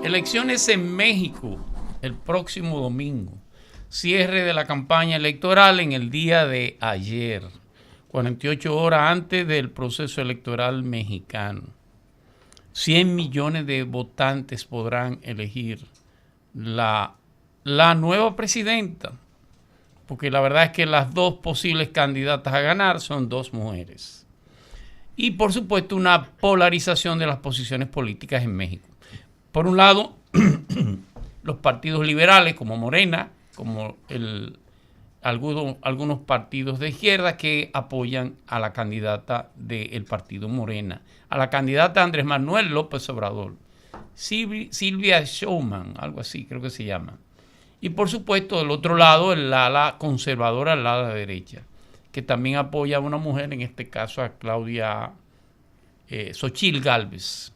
Elecciones en México el próximo domingo. Cierre de la campaña electoral en el día de ayer, 48 horas antes del proceso electoral mexicano. 100 millones de votantes podrán elegir la nueva presidenta, porque la verdad es que las dos posibles candidatas a ganar son dos mujeres. Y por supuesto una polarización de las posiciones políticas en México. Por un lado, los partidos liberales como Morena, como algunos partidos de izquierda que apoyan a la candidata del partido Morena, a la candidata Andrés Manuel López Obrador, Silvia Showman, algo así creo que se llama. Y por supuesto del otro lado el ala conservadora, el ala derecha, que también apoya a una mujer, en este caso a Claudia Xochitl Gálvez,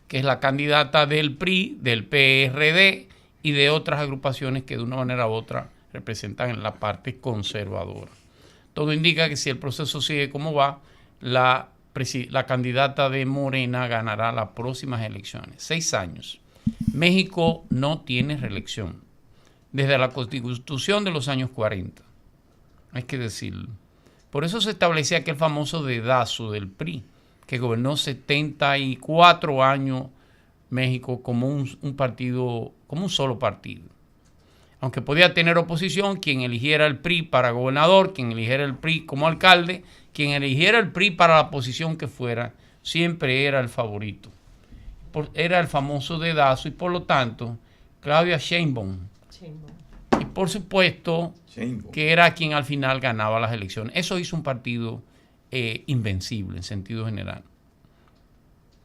que es la candidata del PRI, del PRD y de otras agrupaciones que de una manera u otra representan la parte conservadora. Todo indica que si el proceso sigue como va, la candidata de Morena ganará las próximas elecciones. 6 años. México no tiene reelección desde la Constitución de los años 40. Hay que decirlo. Por eso se establecía aquel famoso dedazo del PRI, que gobernó 74 años México como un partido, como un solo partido. Aunque podía tener oposición, quien eligiera el PRI para gobernador, quien eligiera el PRI como alcalde, quien eligiera el PRI para la posición que fuera, siempre era el favorito. Era el famoso dedazo y por lo tanto, Claudia Sheinbaum. Y por supuesto que era quien al final ganaba las elecciones. Eso hizo un partido invencible en sentido general.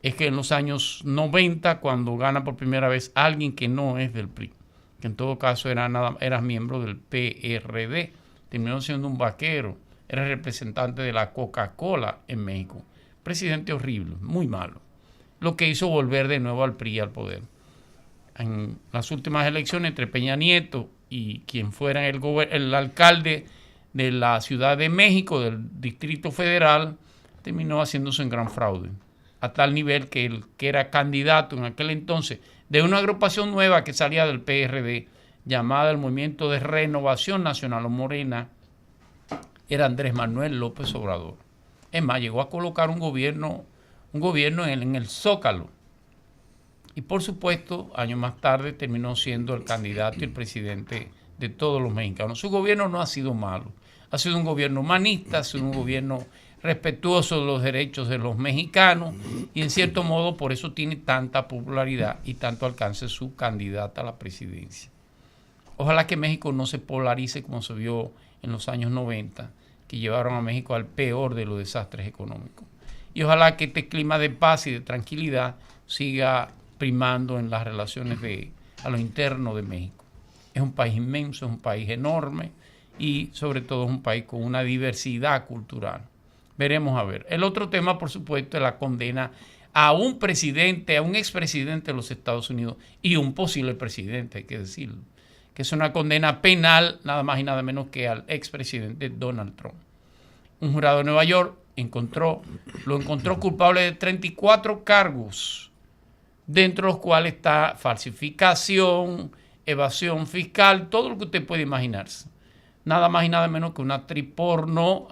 Es que en los años 90, cuando gana por primera vez alguien que no es del PRI, que en todo caso era miembro del PRD, terminó siendo un vaquero, era representante de la Coca-Cola en México. Presidente horrible, muy malo. Lo que hizo volver de nuevo al PRI al poder. En las últimas elecciones entre Peña Nieto y quien fuera el alcalde de la Ciudad de México, del Distrito Federal, terminó haciéndose un gran fraude. A tal nivel que el que era candidato en aquel entonces de una agrupación nueva que salía del PRD, llamada el Movimiento de Renovación Nacional o Morena, era Andrés Manuel López Obrador. Es más, llegó a colocar un gobierno en el Zócalo. Y por supuesto, años más tarde terminó siendo el candidato y el presidente de todos los mexicanos. Su gobierno no ha sido malo. Ha sido un gobierno humanista, ha sido un gobierno respetuoso de los derechos de los mexicanos y en cierto modo por eso tiene tanta popularidad y tanto alcance su candidata a la presidencia. Ojalá que México no se polarice como se vio en los años 90, que llevaron a México al peor de los desastres económicos. Y ojalá que este clima de paz y de tranquilidad siga primando en las relaciones a lo interno de México. Es un país inmenso, es un país enorme y sobre todo es un país con una diversidad cultural. Veremos a ver. El otro tema, por supuesto, es la condena a un presidente, a un expresidente de los Estados Unidos y un posible presidente, hay que decirlo, que es una condena penal nada más y nada menos que al expresidente Donald Trump. Un jurado de Nueva York lo encontró culpable de 34 cargos, dentro de los cuales está falsificación, evasión fiscal, todo lo que usted puede imaginarse. Nada más y nada menos que una actriz porno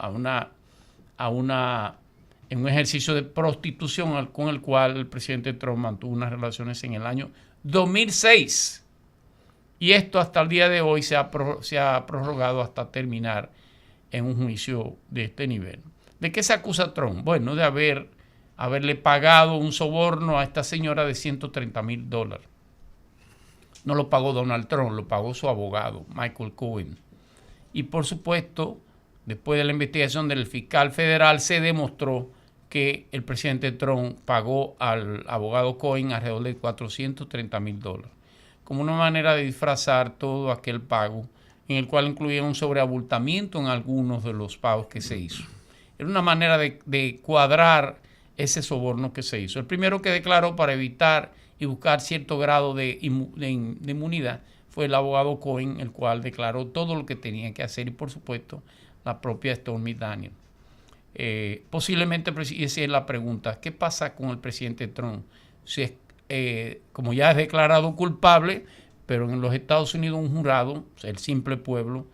en un ejercicio de prostitución con el cual el presidente Trump mantuvo unas relaciones en el año 2006. Y esto hasta el día de hoy se ha prorrogado hasta terminar en un juicio de este nivel. ¿De qué se acusa Trump? Bueno, de haberle pagado un soborno a esta señora de $130,000. No lo pagó Donald Trump, lo pagó su abogado, Michael Cohen. Y por supuesto, después de la investigación del fiscal federal, se demostró que el presidente Trump pagó al abogado Cohen alrededor de $430,000, como una manera de disfrazar todo aquel pago, en el cual incluía un sobreabultamiento en algunos de los pagos que se hizo. Era una manera de cuadrar ese soborno que se hizo. El primero que declaró para evitar y buscar cierto grado de inmunidad fue el abogado Cohen, el cual declaró todo lo que tenía que hacer y por supuesto la propia Stormy Daniels. Posiblemente, y esa es la pregunta, ¿qué pasa con el presidente Trump si es como ya es declarado culpable, pero en los Estados Unidos un jurado, o sea, el simple pueblo,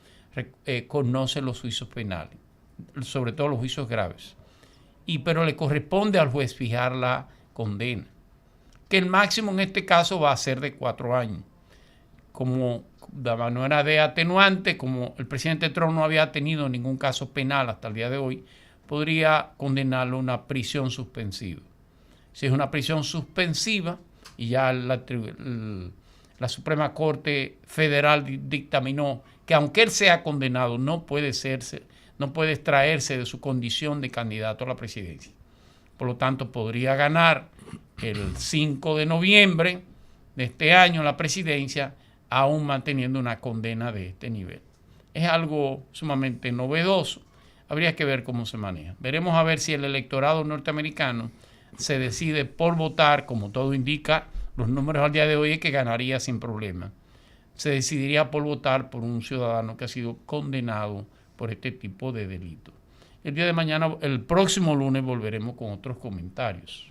conoce los juicios penales, sobre todo los juicios graves. Pero le corresponde al juez fijar la condena, que el máximo en este caso va a ser de 4 años. Como de manera de atenuante, como el presidente Trump no había tenido ningún caso penal hasta el día de hoy, podría condenarlo a una prisión suspensiva. Si es una prisión suspensiva y ya la Suprema Corte Federal dictaminó que aunque él sea condenado no puede extraerse de su condición de candidato a la presidencia. Por lo tanto, podría ganar el 5 de noviembre de este año la presidencia, aún manteniendo una condena de este nivel. Es algo sumamente novedoso. Habría que ver cómo se maneja. Veremos a ver si el electorado norteamericano se decide por votar, como todo indica, los números al día de hoy es que ganaría sin problema. Se decidiría por votar por un ciudadano que ha sido condenado por este tipo de delito. El día de mañana, el próximo lunes, volveremos con otros comentarios.